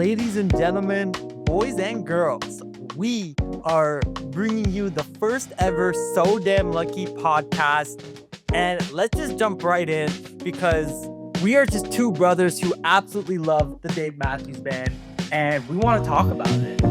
Ladies and gentlemen, boys and girls, we are bringing you the first ever So Damn Lucky podcast. And let's just jump right in because we are just two brothers who absolutely love the Dave Matthews Band and we want to talk about it.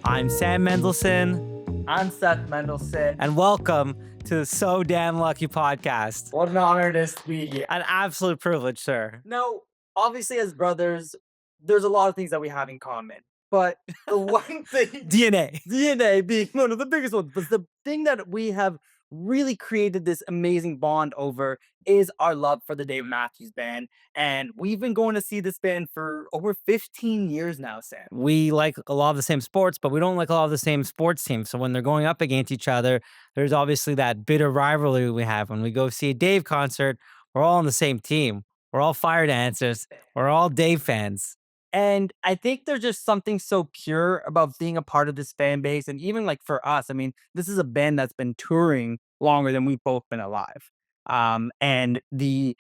I'm Sam Mendelson. I'm Seth Mendelson. And welcome to the So Damn Lucky podcast. What an honor this to be here. An absolute privilege, sir. Now, obviously, as brothers, there's a lot of things that we have in common. But the one thing... DNA being one of the biggest ones. But the thing that we have really created this amazing bond over is our love for the Dave Matthews Band. And we've been going to see this band for over 15 years now, Sam. We like a lot of the same sports, but we don't like a lot of the same sports teams. So when they're going up against each other, there's obviously that bitter rivalry we have. When we go see a Dave concert, we're all on the same team. We're all fire dancers. We're all Dave fans. And I think there's just something so pure about being a part of this fan base. And even like for us, I mean, this is a band that's been touring longer than we've both been alive. And the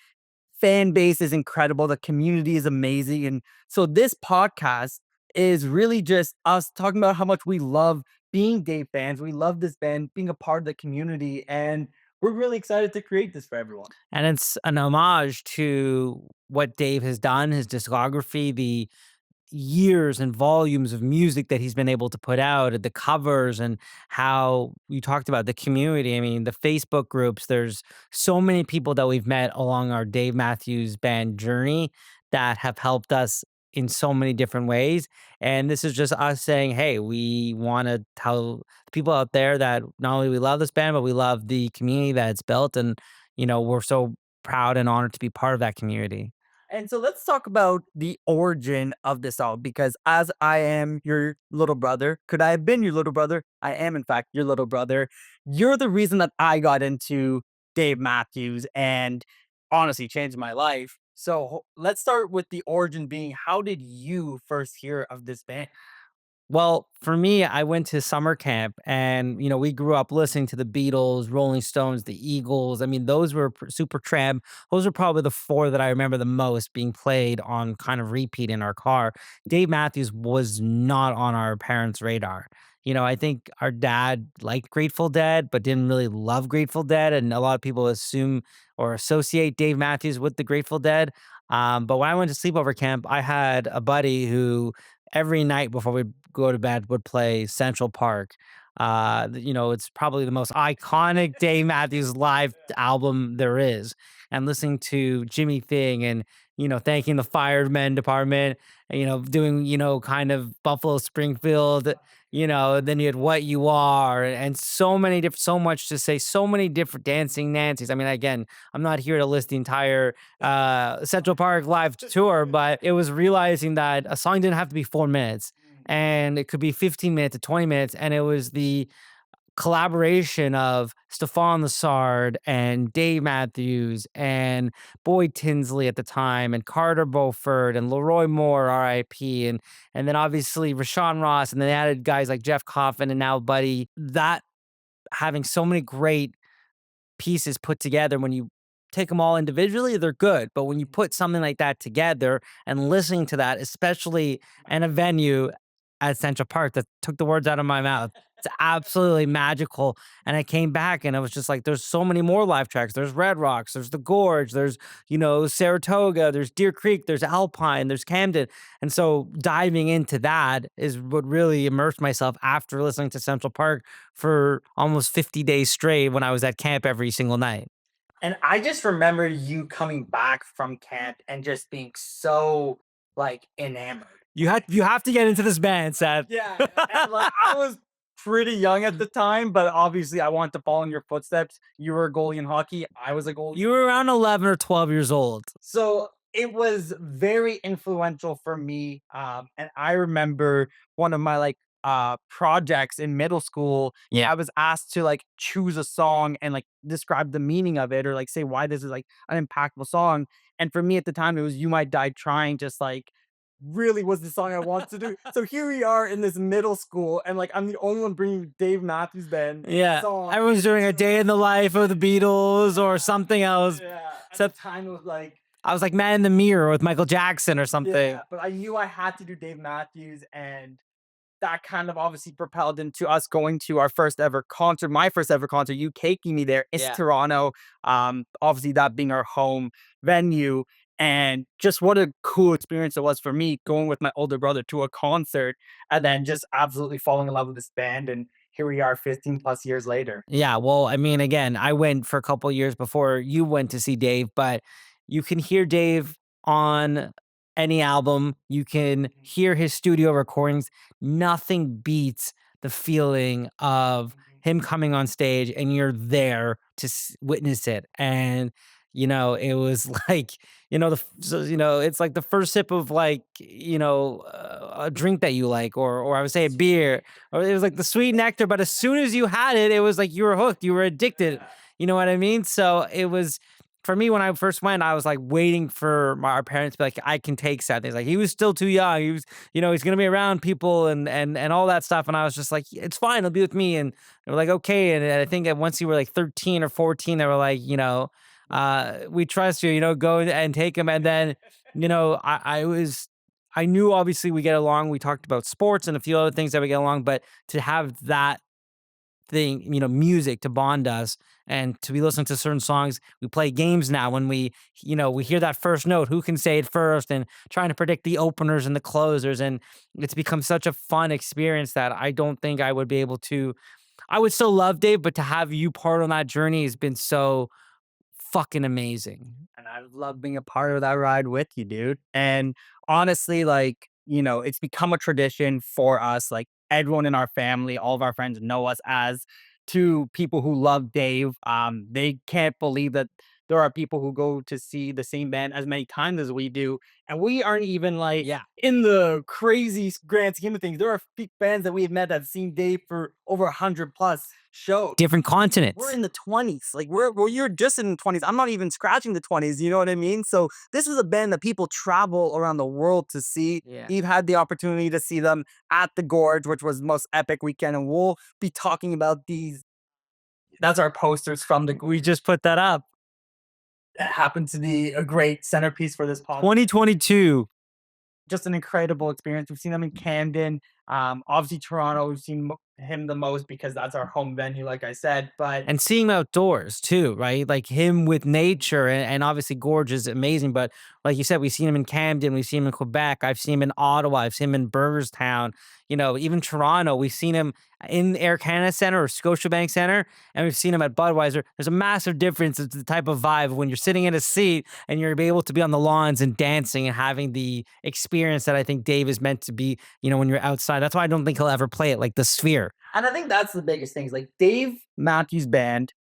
fan base is incredible. The community is amazing. And so this podcast is really just us talking about how much we love being Dave fans. We love this band, being a part of the community. And we're really excited to create this for everyone. And it's an homage to what Dave has done, his discography, the years and volumes of music that he's been able to put out, the covers, and how you talked about the community. I mean, the Facebook groups, there's so many people that we've met along our Dave Matthews Band journey that have helped us in so many different ways. And this is just us saying, hey, we want to tell people out there that not only we love this band, but we love the community that it's built. And, you know, we're so proud and honored to be part of that community. And so let's talk about the origin of this all, because as I am your little brother, could I have been your little brother? I am, in fact, your little brother. You're the reason that I got into Dave Matthews and honestly changed my life. So let's start with the origin being, how did you first hear of this band? Well, for me, I went to summer camp and, you know, we grew up listening to the Beatles, Rolling Stones, the Eagles. I mean, those were super tramp. Those are probably the four that I remember the most being played on kind of repeat in our car. Dave Matthews was not on our parents' radar. You know, I think our dad liked Grateful Dead, but didn't really love Grateful Dead. And a lot of people assume or associate Dave Matthews with the Grateful Dead. But when I went to sleepover camp, I had a buddy who every night before we go to bed would play Central Park. You know, it's probably the most iconic Dave Matthews live album there is. And listening to Jimmy Thing and, you know, thanking the firemen department, you know, doing, you know, kind of Buffalo Springfield, you know, then you had What You Are and so many different, so much to say, so many different Dancing Nancy's. I mean, again, I'm not here to list the entire Central Park live tour, but it was realizing that a song didn't have to be 4 minutes and it could be 15 minutes to 20 minutes. And it was the collaboration of Stefan Lassard and Dave Matthews and Boyd Tinsley at the time and Carter Beauford and Leroy Moore, R.I.P. And then obviously Rashawn Ross, and then they added guys like Jeff Coffin and now Buddy. That having so many great pieces put together, when you take them all individually, they're good. But when you put something like that together and listening to that, especially in a venue at Central Park, that took the words out of my mouth. It's absolutely magical. And I came back and I was just like, there's so many more live tracks. There's Red Rocks, there's the Gorge, there's, you know, Saratoga, there's Deer Creek, there's Alpine, there's Camden. And so diving into that is what really immersed myself after listening to Central Park for almost 50 days straight when I was at camp every single night. And I just remember you coming back from camp and just being so like enamored. You have to get into this band, Seth. Yeah. And, like, I was pretty young at the time, but obviously I wanted to follow in your footsteps. You were a goalie in hockey. I was a goalie. You were around 11 or 12 years old. So it was very influential for me. And I remember one of my like projects in middle school. Yeah. I was asked to like choose a song and like describe the meaning of it or like say why this is like an impactful song. And for me at the time, it was You Might Die Trying, just like really was the song I wanted to do. So here we are in this middle school, and like I'm the only one bringing Dave Matthews Band Yeah, song everyone's doing a day in the Toronto. life of the Beatles or Yeah, something else. yeah. At the Except time, it was like, I was like Man in the Mirror with Michael Jackson or something. yeah, but I knew I had to do Dave Matthews, and that kind of obviously propelled into us going to our first ever concert, my first ever concert, you taking me there. It's Yeah. Toronto. Obviously that being our home venue. And just what a cool experience it was for me going with my older brother to a concert and then just absolutely falling in love with this band. And here we are 15 plus years later. Yeah, well, I mean, again, I went for a couple years before you went to see Dave, but you can hear Dave on any album. You can hear his studio recordings. Nothing beats the feeling of him coming on stage and you're there to witness it. And it was like, it's like the first sip of like, a drink that you like, or I would say a beer, or it was like the sweet nectar, but as soon as you had it, it was like you were hooked, you were addicted. You know what I mean? So it was for me when I first went, I was like waiting for our parents to be like, I can take Seth. He's like, he was still too young. He was, he's gonna be around people and all that stuff. And I was just like, it's fine, he'll be with me. And they were like, okay. And I think that once you were like 13 or 14, they were like, we trust you, go and take him. And then, I knew obviously we get along. We talked about sports and a few other things that we get along, but to have that thing, music to bond us and to be listening to certain songs, we play games now when we hear that first note, who can say it first, and trying to predict the openers and the closers. And it's become such a fun experience that I don't think I would be able to. I would still love Dave, but to have you part on that journey has been so fucking amazing. And I love being a part of that ride with you, dude. And honestly, like, it's become a tradition for us. Like everyone in our family, all of our friends know us as two people who love Dave. They can't believe that there are people who go to see the same band as many times as we do. And we aren't even like Yeah. in the crazy grand scheme of things. There are bands that we've met that have seen Dave for over 100 plus shows. Different We're continents. in the 20s. Like you're just in the 20s. I'm not even scratching the 20s, you know what I mean? So this is a band that people travel around the world to see. Yeah. You've had the opportunity to see them at the Gorge, which was the most epic weekend, and we'll be talking about these. That's our posters from the We Gorge. just put that up. That happened to be a great centerpiece for this podcast. 2022. Just an incredible experience. We've seen them in Camden, obviously Toronto. We've seen him the most because that's our home venue, like I said. But And seeing him outdoors too, right? Like him with nature and obviously Gorge is amazing. But like you said, we've seen him in Camden, we've seen him in Quebec, I've seen him in Ottawa, I've seen him in Burgerstown, even Toronto. We've seen him in Air Canada Center or Scotiabank Center, and we've seen him at Budweiser. There's a massive difference. It's the type of vibe when you're sitting in a seat and you're able to be on the lawns and dancing and having the experience that I think Dave is meant to be, when you're outside. That's why I don't think he'll ever play it like the Sphere. And I think that's the biggest thing is like Dave Matthews Band.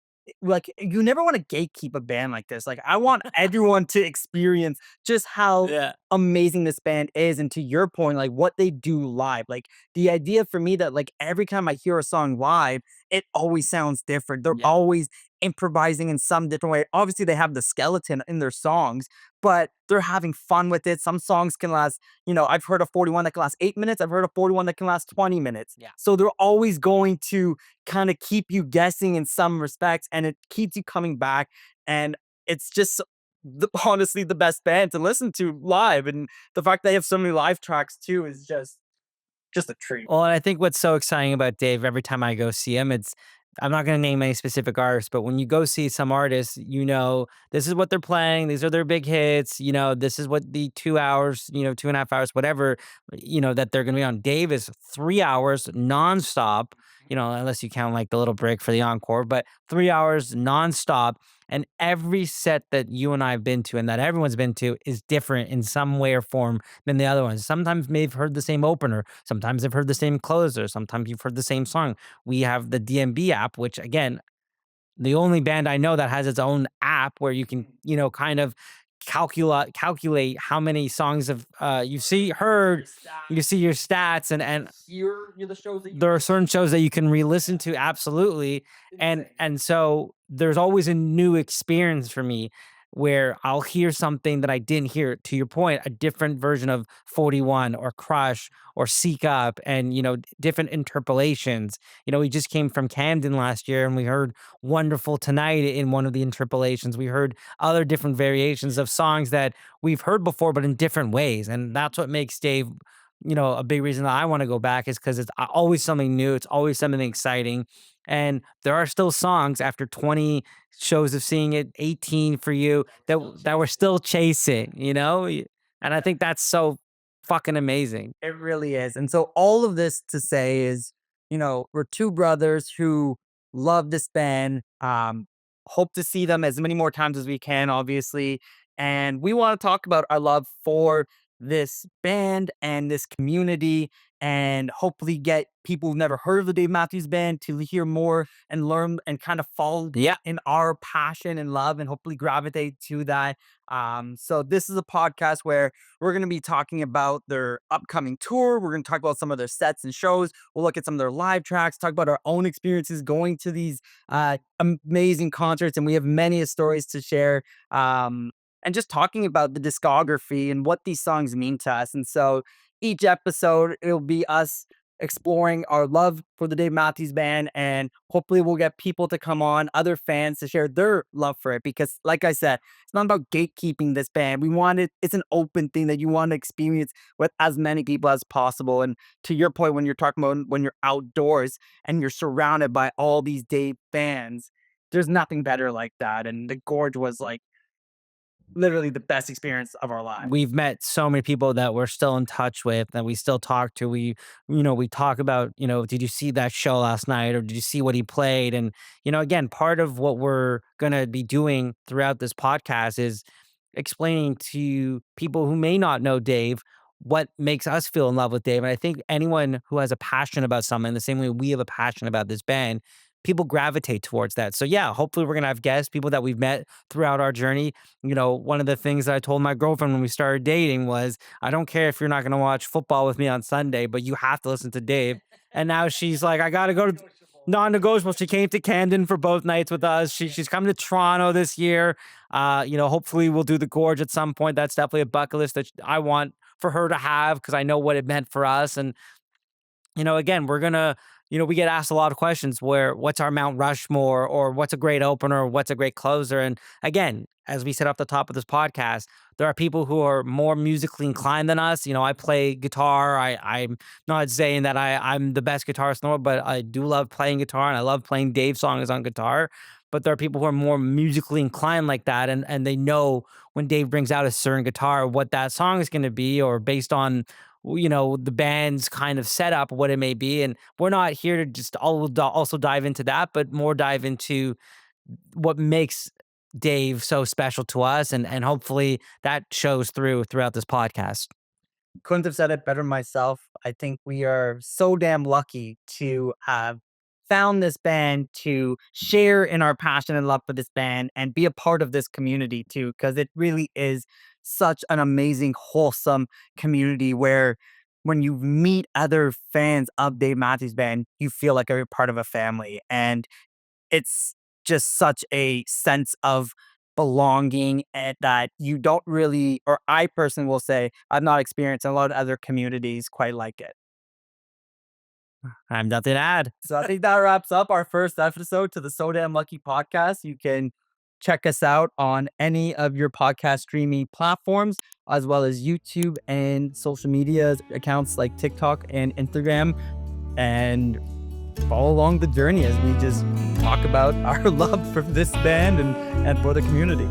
Like you never want to gatekeep a band like this. Like I want everyone to experience just how Yeah. amazing this band is. And to your point, like what they do live. Like the idea for me that like every time I hear a song live, it always sounds different. They're Yeah. always improvising in some different way. Obviously, they have the skeleton in their songs, but they're having fun with it. Some songs can last, I've heard a 41 that can last 8 minutes. I've heard a 41 that can last 20 minutes. Yeah. So they're always going to kind of keep you guessing in some respects, and it keeps you coming back. And it's just honestly the best band to listen to live. And the fact they have so many live tracks too is just a treat. Well, and I think what's so exciting about Dave, every time I go see him, I'm not going to name any specific artists, but when you go see some artists, this is what they're playing. These are their big hits. This is what the 2 hours, 2.5 hours, whatever, that they're going to be on. Dave is 3 hours nonstop, unless you count like the little break for the encore, but 3 hours nonstop. And every set that you and I have been to and that everyone's been to is different in some way or form than the other ones. Sometimes they've heard the same opener. Sometimes they've heard the same closer. Sometimes you've heard the same song. We have the DMB app, which again, the only band I know that has its own app where you can, kind of calculate how many songs of you see heard, you see your stats, and Here are the shows that there are certain shows that you can re-listen to absolutely, and so there's always a new experience for me. where I'll hear something that I didn't hear, to your point, a different version of 41 or Crush or Seek Up, and, different interpolations. We just came from Camden last year and we heard Wonderful Tonight in one of the interpolations. We heard other different variations of songs that we've heard before, but in different ways. And that's what makes Dave, a big reason that I want to go back, is because it's always something new. It's always something exciting. And there are still songs after 20 shows of seeing it, 18 for you, that we're still chasing. And I think that's so fucking amazing. It really is. And so all of this to say is, we're two brothers who love this band. Hope to see them as many more times as we can, obviously. And we want to talk about our love for this band and this community, and hopefully get people who've never heard of the Dave Matthews Band to hear more and learn and kind of fall Yeah. in our passion and love, and hopefully gravitate to that. So this is a podcast where we're going to be talking about their upcoming tour. We're going to talk about some of their sets and shows. We'll look at some of their live tracks, talk about our own experiences going to these amazing concerts. And we have many stories to share. And just talking about the discography and what these songs mean to us. And so each episode, it'll be us exploring our love for the Dave Matthews Band, and hopefully we'll get people to come on, other fans to share their love for it, because like I said, it's not about gatekeeping this band. We want it's an open thing that you want to experience with as many people as possible. And to your point, when you're talking about when you're outdoors and you're surrounded by all these Dave fans, there's nothing better like that. And the Gorge was like literally the best experience of our lives. We've met so many people that we're still in touch with, that we still talk to. We talk about, did you see that show last night, or did you see what he played? And, again, part of what we're going to be doing throughout this podcast is explaining to people who may not know Dave what makes us feel in love with Dave. And I think anyone who has a passion about something, the same way we have a passion about this band, people gravitate towards that. So yeah, hopefully we're gonna have guests, people that we've met throughout our journey. One of the things that I told my girlfriend when we started dating was, I don't care if you're not gonna watch football with me on Sunday, but you have to listen to Dave. And now she's like, I gotta go to non-negotiable. She came to Camden for both nights with us. She's coming to Toronto this year. Hopefully we'll do the Gorge at some point. That's definitely a bucket list that I want for her to have, because I know what it meant for us. And again, we're gonna, we get asked a lot of questions where, what's our Mount Rushmore, or what's a great opener, or what's a great closer. And again, as we said off the top of this podcast, there are people who are more musically inclined than us. I play guitar. I'm not saying that I'm the best guitarist in the world, but I do love playing guitar, and I love playing Dave songs on guitar. But there are people who are more musically inclined like that, and they know when Dave brings out a certain guitar, what that song is going to be, or based on the band's kind of setup, what it may be. And we're not here to just also dive into that, but more dive into what makes Dave so special to us, and hopefully that shows throughout this podcast. Couldn't have said it better myself. I think we are so damn lucky to have found this band, to share in our passion and love for this band, and be a part of this community too, because it really is such an amazing, wholesome community where when you meet other fans of Dave Matthews Band, you feel like you're part of a family. And it's just such a sense of belonging, and that you don't really, or I personally will say, I've not experienced in a lot of other communities quite like it. I have nothing to add. So I think that wraps up our first episode to the So Damn Lucky podcast. You can check us out on any of your podcast streaming platforms, as well as YouTube and social media accounts like TikTok and Instagram. And follow along the journey as we just talk about our love for this band and for the community.